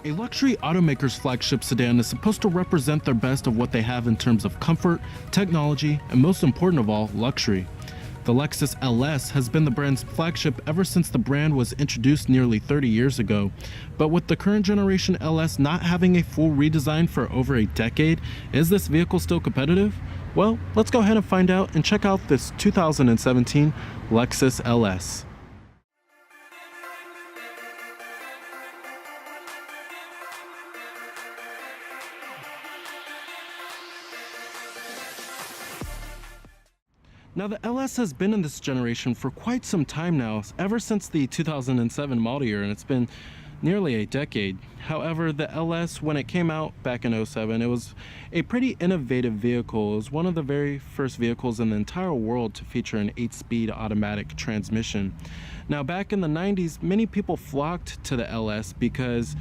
A luxury automaker's flagship sedan is supposed to represent their best of what they have in terms of comfort, technology, and most important of all, luxury. The Lexus LS has been the brand's flagship ever since the brand was introduced nearly 30 years ago. But with the current generation LS not having a full redesign for over a decade, is this vehicle still competitive? Well, let's go ahead and find out and check out this 2017 Lexus LS. Now the LS has been in this generation for quite some time now, ever since the 2007 model year, and it's been nearly a decade. However, the LS, when it came out back in 07, it was a pretty innovative vehicle. It was one of the very first vehicles in the entire world to feature an 8-speed automatic transmission. Now back in the 90s, many people flocked to the LS because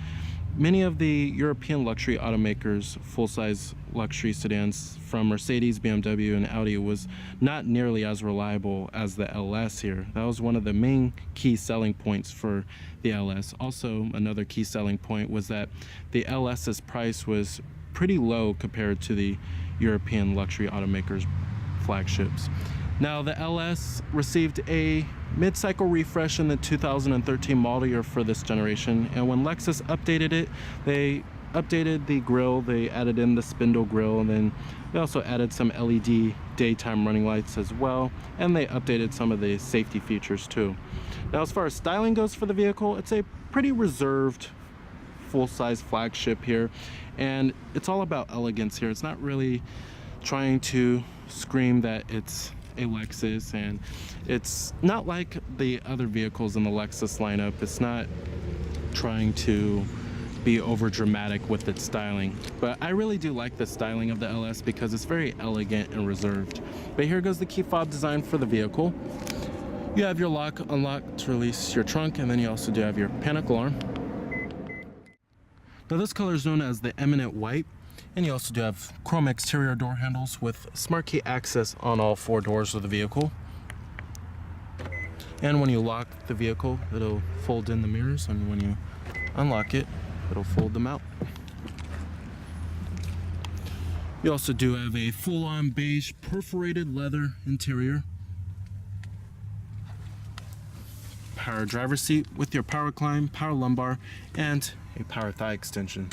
many of the European luxury automakers, full-size luxury sedans from Mercedes, BMW, and Audi was not nearly as reliable as the LS here. That was one of the main key selling points for the LS. Also, another key selling point was that the LS's price was pretty low compared to the European luxury automakers' flagships. Now, the LS received a mid-cycle refresh in the 2013 model year for this generation, and when Lexus updated it, they updated the grille, they added in the spindle grille, and then they also added some LED daytime running lights as well, and they updated some of the safety features too. Now, as far as styling goes for the vehicle, it's a pretty reserved full-size flagship here, and it's all about elegance here. It's not really trying to scream that it's a Lexus, and it's not like the other vehicles in the Lexus lineup. It's not trying to be over dramatic with its styling, but I really do like the styling of the LS because it's very elegant and reserved. But here goes the key fob design for the vehicle. You have your lock, unlock to release your trunk, and then you also do have your panic alarm. Now this color is known as the Eminent White, and you also do have chrome exterior door handles with smart key access on all 4 doors of the vehicle. And when you lock the vehicle, it'll fold in the mirrors, and when you unlock it, it'll fold them out. You also do have a full-on beige perforated leather interior. Power driver's seat with your power climb, power lumbar, and a power thigh extension.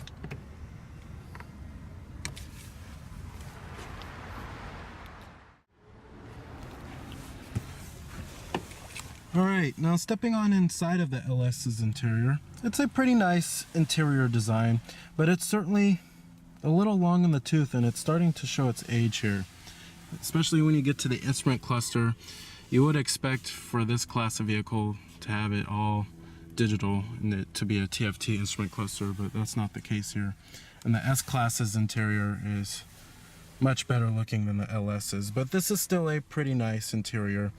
Alright, now stepping on inside of the LS's interior, it's a pretty nice interior design, but it's certainly a little long in the tooth, and it's starting to show its age here. Especially when you get to the instrument cluster, you would expect for this class of vehicle to have it all digital and it to be a TFT instrument cluster, but that's not the case here. And the S-Class's interior is much better looking than the LS's, but this is still a pretty nice interior.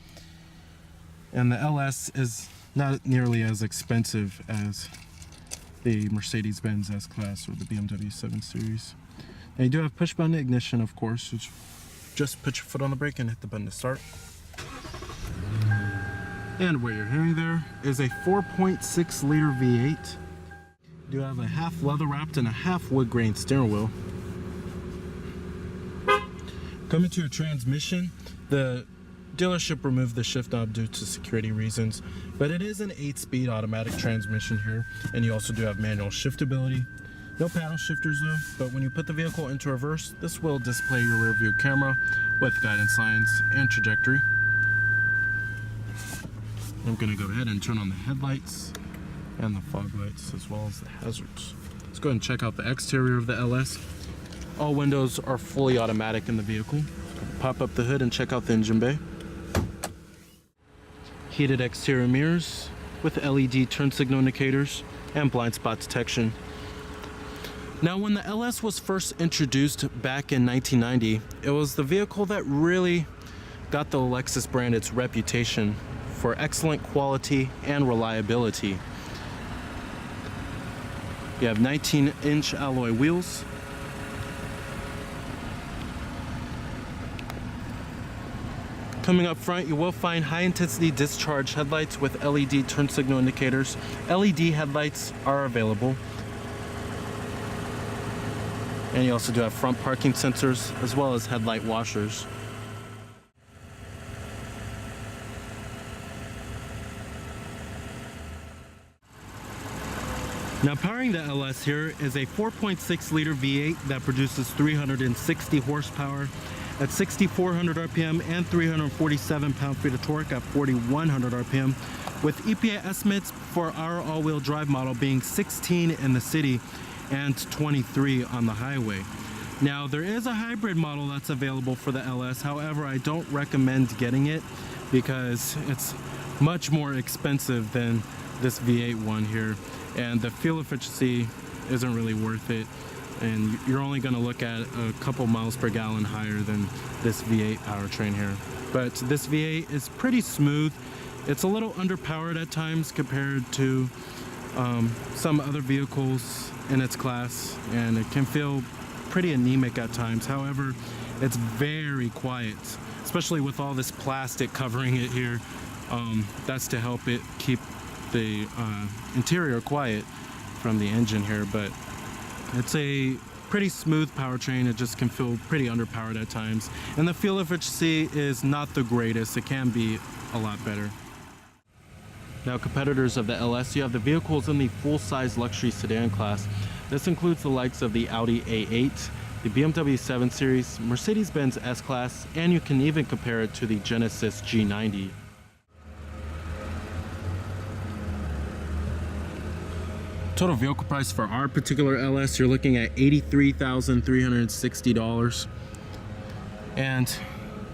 And the LS is not nearly as expensive as the Mercedes-Benz S-Class or the BMW 7 Series. Now you do have push-button ignition, of course, which just put your foot on the brake and hit the button to start. And what you're hearing there is a 4.6 liter V8. You do have a half leather-wrapped and a half wood-grain steering wheel. Coming to your transmission, the dealership removed the shift knob due to security reasons, but it is an 8-speed automatic transmission here, and you also do have manual shiftability. No paddle shifters though, but when you put the vehicle into reverse, this will display your rear view camera with guidance lines and trajectory. I'm going to go ahead and turn on the headlights and the fog lights as well as the hazards. Let's go ahead and check out the exterior of the LS. All windows are fully automatic in the vehicle. Pop up the hood and check out the engine bay. Heated exterior mirrors with LED turn signal indicators and blind spot detection. Now, when the LS was first introduced back in 1990, it was the vehicle that really got the Lexus brand its reputation for excellent quality and reliability. You have 19-inch alloy wheels, coming up front, you will find high-intensity discharge headlights with LED turn signal indicators. LED headlights are available. And you also do have front parking sensors as well as headlight washers. Now powering the LS here is a 4.6 liter V8 that produces 360 horsepower at 6,400 RPM and 347 pound-feet of torque at 4,100 RPM, with EPA estimates for our all-wheel drive model being 16 in the city and 23 on the highway. Now there is a hybrid model that's available for the LS, however I don't recommend getting it because it's much more expensive than this V8 one here, and the fuel efficiency isn't really worth it, and you're only going to look at a couple miles per gallon higher than this V8 powertrain here. But this V8 is pretty smooth. It's a little underpowered at times compared to some other vehicles in its class, and it can feel pretty anemic at times. However, it's very quiet, especially with all this plastic covering it here. That's to help it keep the interior quiet from the engine here, but it's a pretty smooth powertrain. It just can feel pretty underpowered at times, and the fuel efficiency is not the greatest. It can be a lot better. Now, competitors of the LS, you have the vehicles in the full-size luxury sedan class. This includes the likes of the Audi A8, the BMW 7 Series, Mercedes-Benz S-Class, and you can even compare it to the Genesis G90. Total vehicle price for our particular LS, you're looking at $83,360. And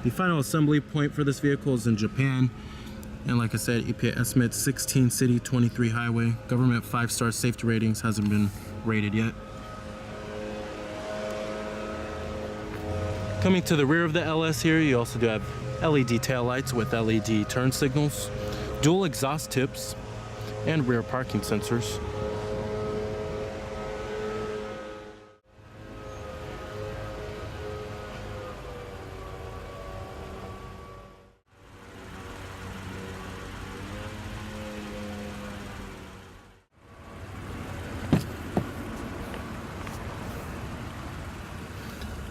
the final assembly point for this vehicle is in Japan. And like I said, EPA estimates 16 city, 23 highway. Government 5-star safety ratings, hasn't been rated yet. Coming to the rear of the LS here, you also do have LED taillights with LED turn signals, dual exhaust tips, and rear parking sensors.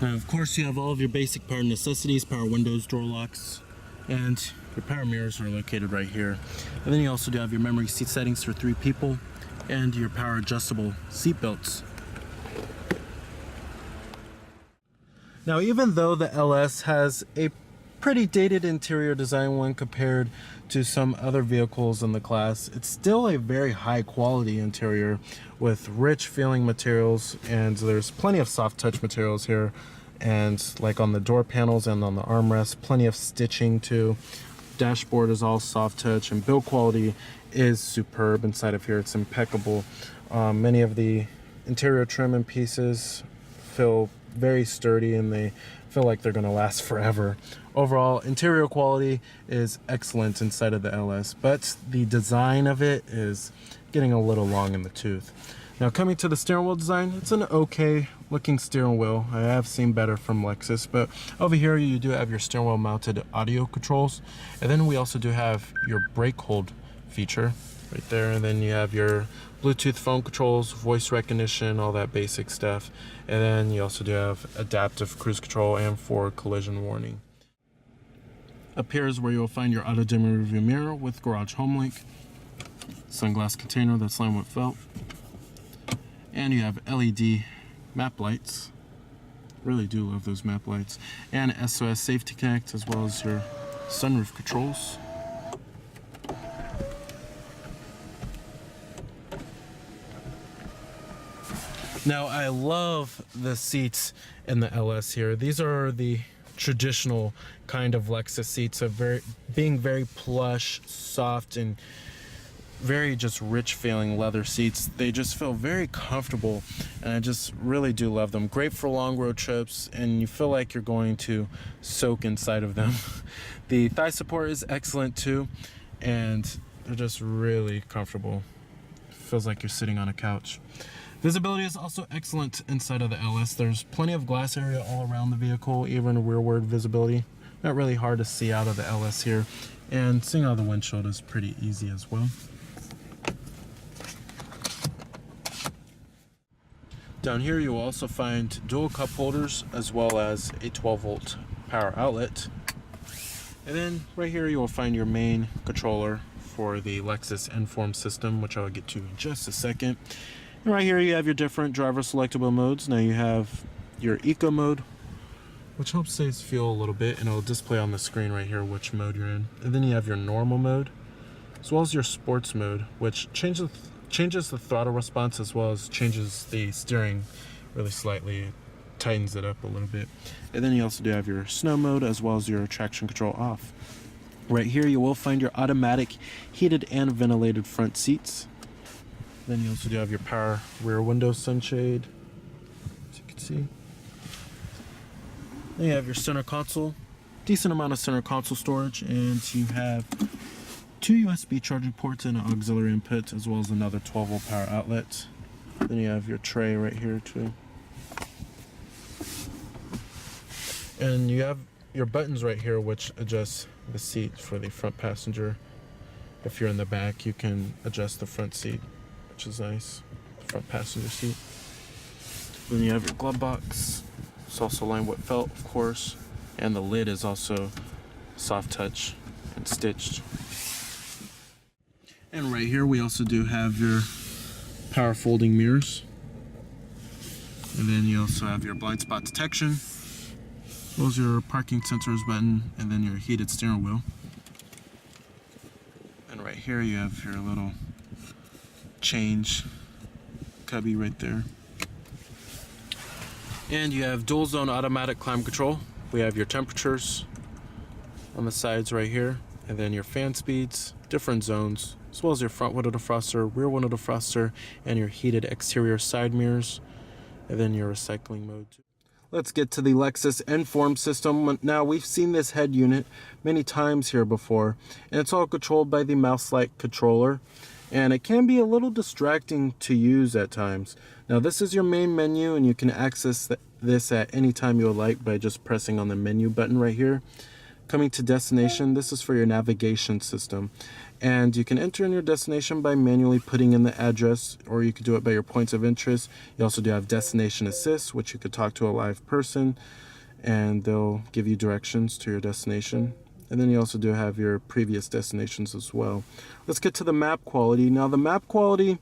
Now, of course, you have all of your basic power necessities: power windows, door locks, and your power mirrors are located right here. And then you also do have your memory seat settings for 3 people and your power adjustable seat belts. Now, even though the LS has a pretty dated interior design when compared to some other vehicles in the class, it's still a very high quality interior with rich feeling materials, and there's plenty of soft touch materials here, and like on the door panels and on the armrests, plenty of stitching too. Dashboard is all soft touch, and build quality is superb inside of here. It's impeccable. Many of the interior trim and pieces feel very sturdy, and they feel like they're going to last forever. Overall, interior quality is excellent inside of the LS, but the design of it is getting a little long in the tooth. Now, coming to the steering wheel design, it's an okay looking steering wheel. I have seen better from Lexus, but over here you do have your steering wheel mounted audio controls, and then we also do have your brake hold feature right there, and then you have your Bluetooth phone controls, voice recognition, all that basic stuff, and then you also do have adaptive cruise control and forward collision warning. Up here is where you'll find your auto dimming rearview mirror with garage home link, sunglass container that's lined with felt, and you have LED map lights. Really do love those map lights, and SOS Safety Connect, as well as your sunroof controls. Now, I love the seats in the LS here. These are the traditional kind of Lexus seats, of being very plush, soft, and very just rich feeling leather seats. They just feel very comfortable, and I just really do love them. Great for long road trips, and you feel like you're going to soak inside of them. The thigh support is excellent too, and they're just really comfortable. Feels like you're sitting on a couch. Visibility is also excellent inside of the LS. There's plenty of glass area all around the vehicle, even rearward visibility. Not really hard to see out of the LS here, and seeing out of the windshield is pretty easy as well. Down here you will also find dual cup holders as well as a 12-volt power outlet. And then right here you will find your main controller for the Lexus N-Form system, which I will get to in just a second. And right here you have your different driver selectable modes. Now you have your Eco mode, which helps things feel a little bit, and it'll display on the screen right here which mode you're in. And then you have your normal mode, as well as your sports mode, which changes the throttle response as well as changes the steering really slightly, tightens it up a little bit. And then you also do have your snow mode as well as your traction control off. Right here you will find your automatic heated and ventilated front seats. Then you also do have your power rear window sunshade, as you can see. Then you have your center console, decent amount of center console storage, and you have 2 USB charging ports and an auxiliary input, as well as another 12-volt power outlet. Then you have your tray right here too. And you have your buttons right here, which adjust the seat for the front passenger. If you're in the back, you can adjust the front seat, which is nice, the front passenger seat. Then you have your glove box. It's also lined with felt, of course, and the lid is also soft touch and stitched. And right here we also do have your power folding mirrors, and then you also have your blind spot detection, as well as your parking sensors button, and then your heated steering wheel. And right here you have your little change cubby right there. And you have dual zone automatic climate control. We have your temperatures on the sides right here, and then your fan speeds, different zones, as well as your front window defroster, rear window defroster, and your heated exterior side mirrors, and then your recycling mode. Let's get to the Lexus N-Form system. Now, we've seen this head unit many times here before, and it's all controlled by the mouse-like controller, and it can be a little distracting to use at times. Now, this is your main menu, and you can access this at any time you would like by just pressing on the menu button right here. Coming to destination, this is for your navigation system, and you can enter in your destination by manually putting in the address, or you could do it by your points of interest. You also do have destination assist, which you could talk to a live person and they'll give you directions to your destination. And then you also do have your previous destinations as well. Let's get to the map quality. Now, the map quality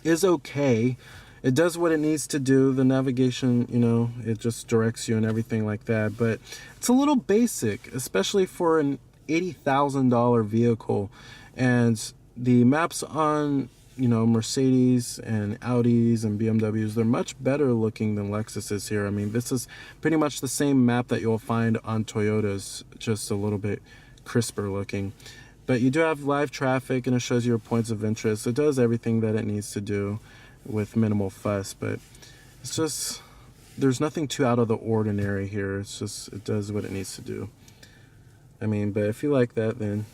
is okay. It does what it needs to do. The navigation, you know, it just directs you and everything like that. But it's a little basic, especially for an $80,000 vehicle. And the maps on, you know, Mercedes and Audis and BMWs, they're much better looking than Lexus is here. I mean, this is pretty much the same map that you'll find on Toyotas, just a little bit crisper looking. But you do have live traffic, and it shows you your points of interest. It does everything that it needs to do with minimal fuss, but it's just, there's nothing too out of the ordinary here. It's just, it does what it needs to do. I mean, but if you like that, then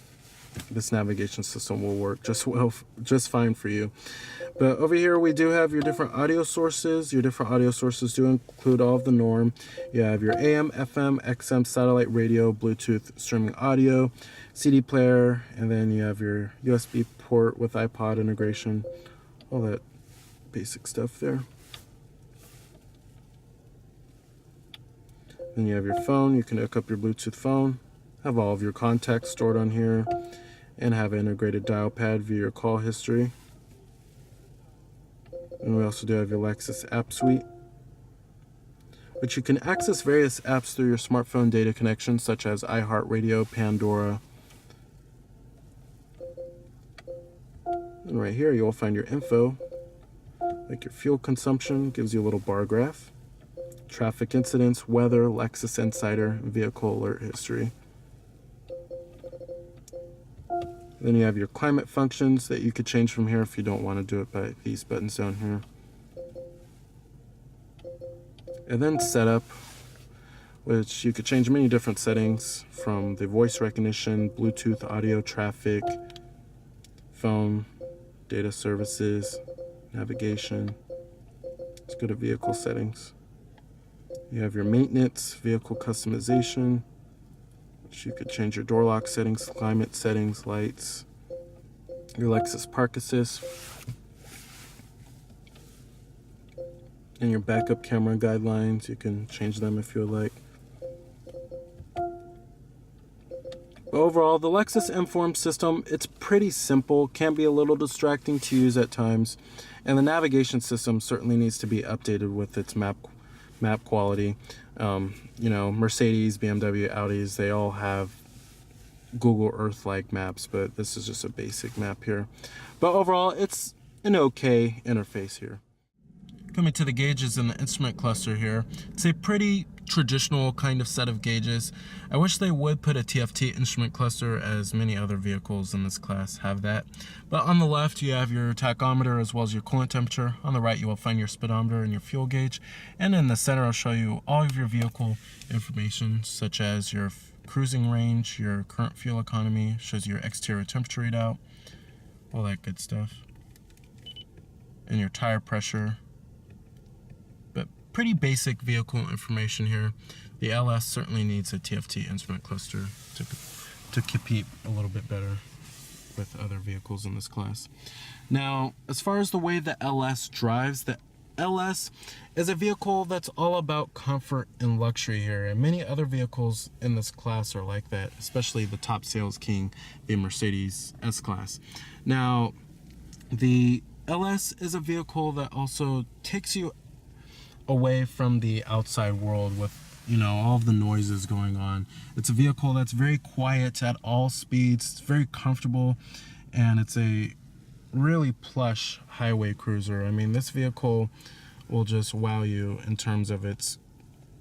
this navigation system will work just fine for you. But over here we do have your different audio sources. Your different audio sources do include all of the norm. You have your AM, FM, XM, satellite radio, Bluetooth streaming audio, CD player, and then you have your USB port with iPod integration, all that basic stuff there. Then you have your phone. You can hook up your Bluetooth phone, have all of your contacts stored on here, and have an integrated dial pad via your call history. And we also do have your Lexus app suite, which you can access various apps through your smartphone data connections, such as iHeartRadio, Pandora. And right here you'll find your info, like your fuel consumption, gives you a little bar graph, traffic incidents, weather, Lexus Insider, vehicle alert history. Then you have your climate functions that you could change from here if you don't want to do it by these buttons down here. And then setup, which you could change many different settings, from the voice recognition, Bluetooth audio, traffic, phone, data services, navigation. Let's go to vehicle settings. You have your maintenance, vehicle customization, which you could change your door lock settings, climate settings, lights, your Lexus Park Assist. And your backup camera guidelines, you can change them if you would like. But overall, the Lexus Inform system, it's pretty simple, can be a little distracting to use at times, and the navigation system certainly needs to be updated with its map quality. You know, Mercedes, BMW, Audis, they all have Google Earth-like maps, but this is just a basic map here. But overall, it's an okay interface here. Coming to the gauges in the instrument cluster here, it's a pretty traditional kind of set of gauges. I wish they would put a TFT instrument cluster, as many other vehicles in this class have that. But on the left you have your tachometer as well as your coolant temperature. On the right you will find your speedometer and your fuel gauge. And in the center I'll show you all of your vehicle information, such as your cruising range, your current fuel economy, shows your exterior temperature readout, all that good stuff, and your tire pressure. Pretty basic vehicle information here. The LS certainly needs a TFT instrument cluster to compete a little bit better with other vehicles in this class. Now, as far as the way the LS drives, the LS is a vehicle that's all about comfort and luxury here, and many other vehicles in this class are like that, especially the top sales king, the Mercedes S-Class. Now, the LS is a vehicle that also takes you away from the outside world with, you know, all of the noises going on. It's a vehicle that's very quiet at all speeds. It's very comfortable, and it's a really plush highway cruiser. I mean, this vehicle will just wow you in terms of its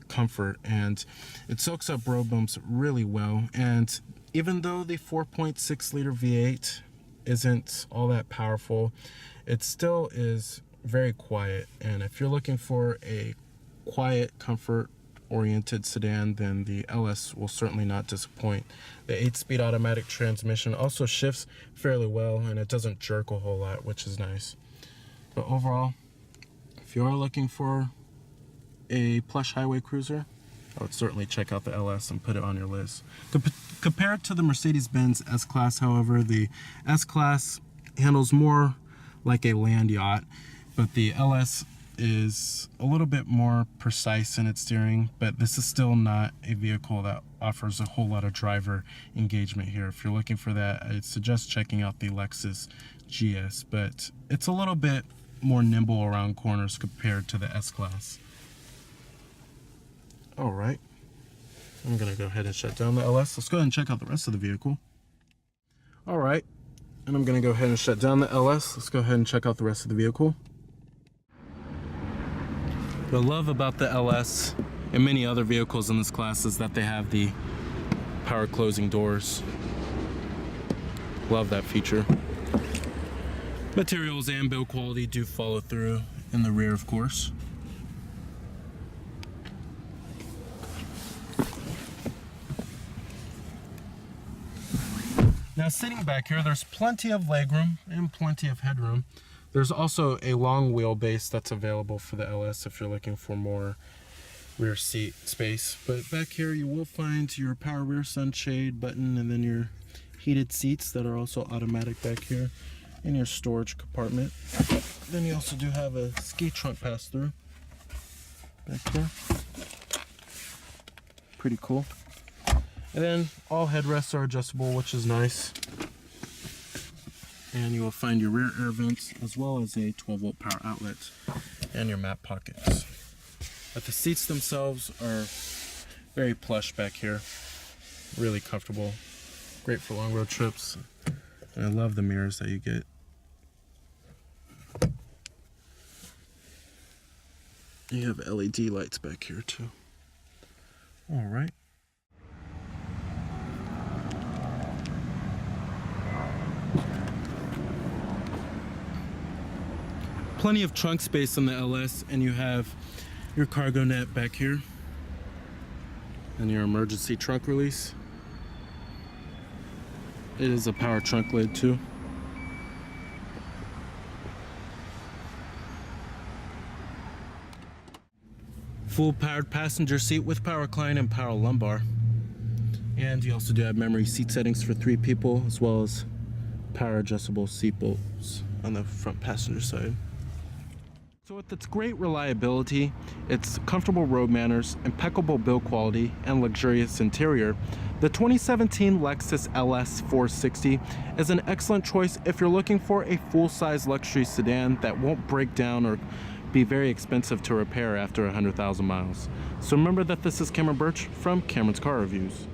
comfort, and it soaks up road bumps really well. And even though the 4.6 liter V8 isn't all that powerful, it still is very quiet. And if you're looking for a quiet, comfort oriented sedan, then the LS will certainly not disappoint. The 8-speed automatic transmission also shifts fairly well, and it doesn't jerk a whole lot, which is nice. But overall, if you are looking for a plush highway cruiser, I would certainly check out the LS and put it on your list. Compared to the Mercedes-Benz S-Class, however, the S-Class handles more like a land yacht, but the LS is a little bit more precise in its steering, but this is still not a vehicle that offers a whole lot of driver engagement here. If you're looking for that, I'd suggest checking out the Lexus GS, but it's a little bit more nimble around corners compared to the S-Class. All right, I'm gonna go ahead and shut down the LS. Let's go ahead and check out the rest of the vehicle. All right, and I'm gonna go ahead and shut down the LS. Let's go ahead and check out the rest of the vehicle. What I love about the LS and many other vehicles in this class is that they have the power closing doors. Love that feature. Materials and build quality do follow through in the rear, of course. Now, sitting back here, there's plenty of legroom and plenty of headroom. There's also a long wheelbase that's available for the LS if you're looking for more rear seat space. But back here you will find your power rear sunshade button, and then your heated seats that are also automatic back here, and your storage compartment. Then you also do have a ski trunk pass-through back here. Pretty cool. And then all headrests are adjustable, which is nice. And you will find your rear air vents as well as a 12-volt power outlet and your map pockets. But the seats themselves are very plush back here, really comfortable, great for long road trips, and I love the mirrors that you get. You have LED lights back here too. All right. Plenty of trunk space on the LS, and you have your cargo net back here and your emergency trunk release. It is a power trunk lid too. Full powered passenger seat with power recline and power lumbar. And you also do have memory seat settings for 3 people, as well as power adjustable seat belts on the front passenger side. So with its great reliability, its comfortable road manners, impeccable build quality, and luxurious interior, the 2017 Lexus LS460 is an excellent choice if you're looking for a full-size luxury sedan that won't break down or be very expensive to repair after 100,000 miles. So remember that this is Cameron Birch from Cameron's Car Reviews.